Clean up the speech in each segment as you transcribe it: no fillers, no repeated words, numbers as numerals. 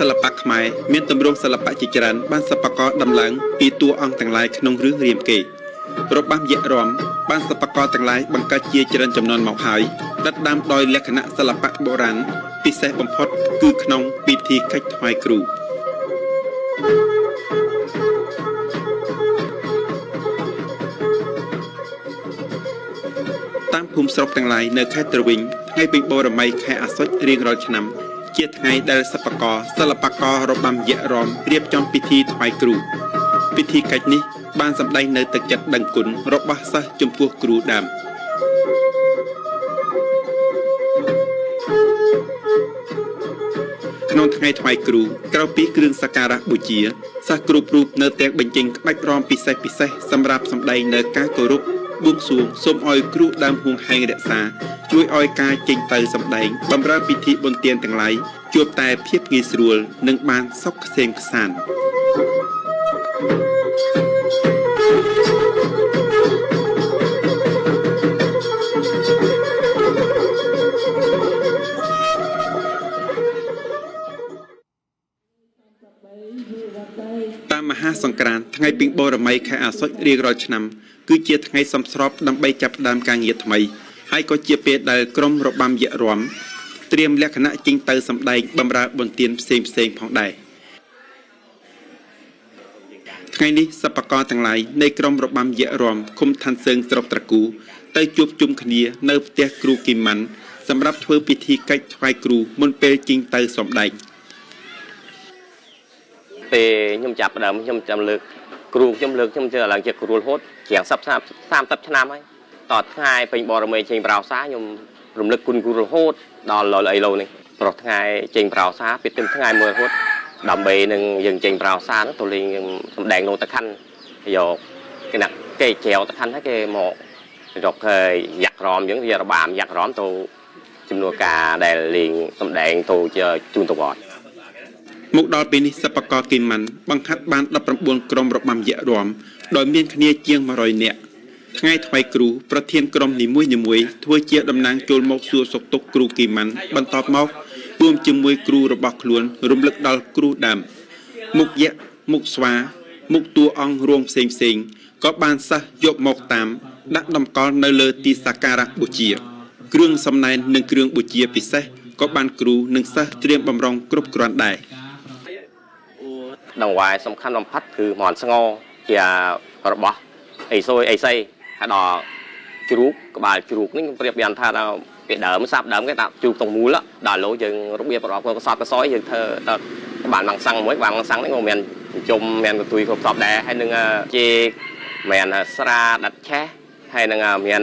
សិល្បៈខ្មែរមានទម្រង់សិល្បៈជាច្រើនបានសិប្បករដំឡើងពីតួអង្គទាំងឡាយក្នុងរឿងរាមកេរ្តិ៍របាំយក្សរាំបានសិប្បករទាំងឡាយបង្កើតជាច្រើនចំនួនមកហើយដិតដាមដោយលក្ខណៈសិល្បៈបុរាណពិសេសបំផុតគឺក្នុងពិធីកិច្ចថ្វាយគ្រូតាមភូមិស្រុកទាំងឡាយនៅខេត្តត្រវិញថ្ងៃពេញបូរមីខែអាសត់រៀងរាល់ឆ្នាំជាថ្ងៃដែលសិប្បករសិល្បកររបាំយក្សរាំរៀបចំពិធីថ្វាយគ្រូពិធីកិច្ចនេះបានសម្ដែងនៅទឹកចិត្តដឹងគុណរបស់សិស្សចំពោះគ្រូដើមក្នុងថ្ងៃថ្វាយគ្រូក្រៅពីគ្រឿងសក្ការៈបូជាសិស្សគ្រប់រូបនៅតែបញ្ចេញក្បាច់រាំពិសេសសម្រាប់សម្ដែងនៅការគោរពបួងសួងសូមឲ្យគ្រូដើមហួងហែងរក្សាជួយឲ្យការចេញទៅសម្ដែងបម្រើពិធីបុណ្យទានទាំងឡាយជួបតែភាពងាយស្រួលនិងបានសុខក្សេមក្សាន្តតាមមហាសង្ក្រាន្តថ្ងៃពេញបូរមីខែអាសត់រៀងរាល់ឆ្នាំគឺជាថ្ងៃសំស្របដើម្បីចាប់ផ្ដើមការងារថ្មីហើយក៏ជាពេលដែលក្រុមរបាំយក្សរាំត្រៀមលក្ខណៈចេញទៅសម្ដែងបម្រើបុណ្យទានផ្សេងផងដែរថ្ងៃនេះសិប្បករទាំងឡាយនៃក្រុមរបាំយក្សរាំឃុំឋានសើងស្រុកត្រគូទៅជួបជុំគ្នានៅផ្ទះគ្រូគីម៉ាន់សម្រាប់ធ្វើពិធីកិច្ចថ្វាយគ្រូមុនពេលចេញទៅសម្ដែងពេលខ្ញុំចាប់ដើមខ្ញុំចាំលើកគ្រូខ្ញុំលើកខ្ញុំឡើងជាគ្រូរហូតជាង30ឆ្នាំហើយតថ្ងៃពេញបរមីចេញប្រោសាខ្ញុំរំលឹកគុណគ្រូរហូតដល់អីឡូវនេះប្រហថ្ងៃចេញប្រោសាពីទឹកថ្ងៃមួយរហូតដើម្បីនឹងយើងចេញប្រោសានោះទៅលេងសម្ដែងនោះតខាន់យកគេណាគេចែវតខាន់ហើយគេមករកយ៉ាក់រំយើងវារបាំយ៉ាក់រំទៅចំនួនការដែលលេងសម្ដែងទៅជាជូនទៅវត្តមកដល់ពេលនេះសិប្បករគីម៉ាន់បង្ហាត់បាន19ក្រុមរបាំយក្សរាំដោយមានគ្នាជាង100នាក់ថ្ងៃថ្វាយគ្រូប្រធានក្រុមនីមួយធ្វើជាតំណាងចូលមកសួរសុខទុក្ខគ្រូគីម៉ាន់បន្ទាប់មករួមជាមួយគ្រូរបស់ខ្លួនរំលឹកដល់គ្រូដើមមុខយក្សមុខស្វាមុខតួអង្គរួមផ្សេងក៏បានសិស្សយកមកតាមដាក់តម្កល់នៅលើទីសក្ការៈបូជាគ្រឿងសំណែននិងគ្រឿងបូជាពិសេសក៏បានគ្រូនិងសិស្សត្រៀមបំរុងគ្រប់គ្រាន់ដែរដង្វាយសំខាន់បំផុតគឺមន់ស្ងោជារបស់អីសួយអីសីហើយដល់ជ្រូកក្បាលជ្រូកនេះប្រៀបយ៉ាងថាដល់ពីដើមសាប់ដើមគេដាក់ជ្រូកតងមូលដល់លោយើងរបៀបប្រអប់កសតកសយយើងធ្វើដល់ក្បាលម៉ាំងសាំងមួយក្បាលម៉ាំងសាំងនេះក៏មានជុំមានកន្ទុយគ្រប់សពដែរហើយនឹងជាមានស្រាដាត់ឆេះហើយនឹងមាន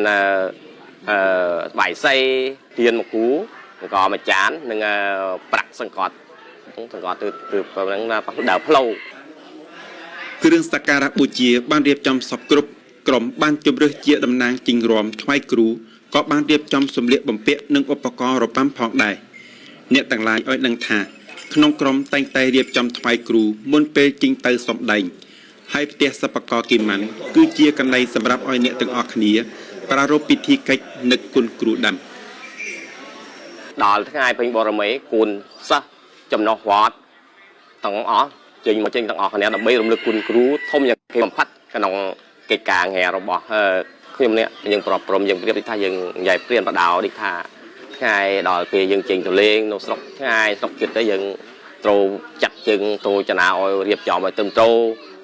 ស្បៃសៃទៀនមកគូក៏មួយចាននឹងប្រាក់សង្កត់ទៅហ្នឹងណាដើរផ្លូវគ្រឿងសក្ការៈបូជាបានរៀបចំសពគ្រប់ក្រុមបានជម្រើសជាតំណាងជីងរំថ្វាយគ្រូក៏បានរៀបចំសម្លៀកបំពាក់និងឧបករណ៍របាំផងដែរអ្នកទាំងឡាយឲ្យដឹងថាក្នុងក្រុមតែងតែរៀបចំថ្វាយគ្រូមុនពេលចេញទៅសម្ដែងហើយផ្ទះសិប្បករគីម៉ាន់គឺជាកន្លែងសម្រាប់ឲ្យអ្នកទាំងអស់គ្នាប្រារព្ធពិធីកិច្ចនឹកគុណគ្រូដើមដល់ថ្ងៃពេញបរមីគុណសិស្សចំណុះវត្តទាំងអស់ចេញមកចេញទាំងអស់គ្នាដើម្បីរំលឹកគុណគ្រូធំយ៉ាងគេបំផាត់ក្នុងកិច្ចការងាររបស់ខ្ញុំនេះយើងប្រព្រំយើងប្រៀបថាយើងនិយាយព្រៀនបដោដូចថាថ្ងៃដល់ពេលយើងចេញទៅលេងនៅស្រុកថ្ងៃស្រុកចិត្តទៅយើងត្រូវចាត់ជើងទៅចនាឲ្យរៀបចំឲ្យត្រឹមត្រូវ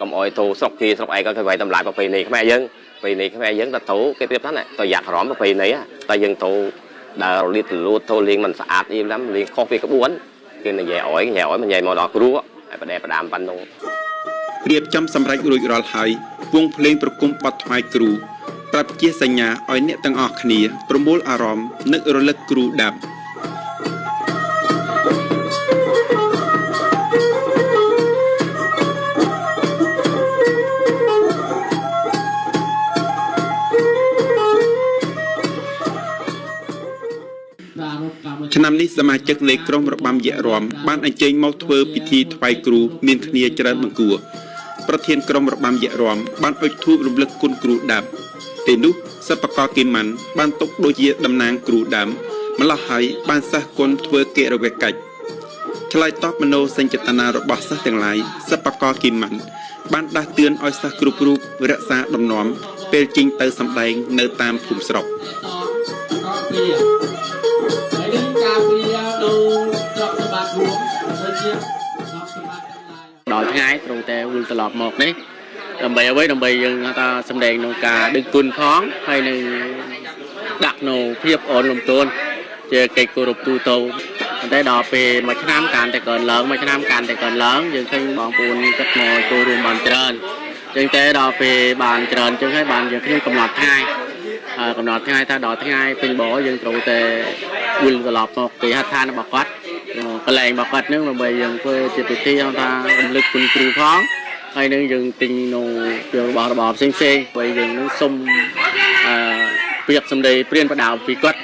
កុំឲ្យទៅស្រុកគេស្រុកឯងក៏គេវាយតម្លៃប្រពៃណីខ្មែរយើងប្រពៃណីខ្មែរយើងទៅគេប្រៀបថាទៅយ៉ាក់រំប្រពៃណីតែយើងទៅដើររលៀតរលូតទៅលេងមិនស្អាតអីឡាំលេងខុសពីក្បួនគេនិយាយឲ្យមិននិយាយមកដល់គ្រូហើយបដិបដាមប៉ុណ្ណឹងរៀបចំសម្រេចរួចរាល់ហើយវង់ភ្លេងប្រគំបទថ្វាយគ្រូប្រាប់ជាសញ្ញាឲ្យអ្នកទាំងអស់គ្នាប្រមូលអារម្មណ៍នឹករលឹកគ្រូដើមឆ្នាំនេះសមាជិកនៃក្រុមរបាំយក្សរាំបានអញ្ជើញមកធ្វើពិធីថ្វាយគ្រូមានគ្នាច្រើនបង្គួរប្រធានក្រុមរបាំយក្សរាំបានអុជធូបរំលឹកគុណគ្រូដើមពេលនោះសិប្បករគីម៉ាន់បានទុកដូចជាតំណាងគ្រូដើមម្ល៉េះហើយបានសះគុណធ្វើកិរិយាកិច្ច ឆ្លើយតបមโนសញ្ចេតនារបស់សិស្សទាំងឡាយសិប្បករគីម៉ាន់បានដាស់តឿនឲ្យសិស្សគ្រប់រូបរក្សាដំណំពេលចេញទៅសម្ដែងនៅតាមភូមិស្រុក ដល់ថ្ងៃត្រង់តែវិលត្រឡប់មកនេះដើម្បីអ្វីដើម្បីយើងថាសម្ដែងក្នុងការដឹកគុណផងហើយនឹងដាក់នៅភាពអូនលំទោនជាកិច្ចគោរពទូទៅតែដល់ពេលមួយឆ្នាំកាន់តែកើនឡើងមួយឆ្នាំកាន់តែកើនឡើងយើងឃើញបងប្អូនគិតមកចូលរួមបានច្រើនចឹងតែដល់ពេលបានច្រើនចឹងហើយបានយើងខ្ញុំកំណត់ថ្ងៃថាដល់ថ្ងៃពេញបយើងត្រូវតែវិលត្រឡប់មកគេហៅថារបស់គាត់កន្លែងរបស់គាត់នឹងដើម្បីយើងធ្វើជាពិធីហៅថារំលឹកគុណគ្រូផងហើយនឹងយើងទិញនៅរបស់របរផ្សេងៗហើយយើងនឹងសុំពាក្យសម្ដីព្រានបដៅពីគាត់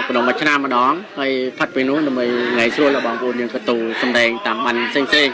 ក្នុងមួយឆ្នាំម្ដងហើយផាត់ពេលនោះដើម្បីថ្ងៃស្រួលដល់បងប្អូនយើងក៏ទៅសម្ដែងតាមបានផ្សេងៗ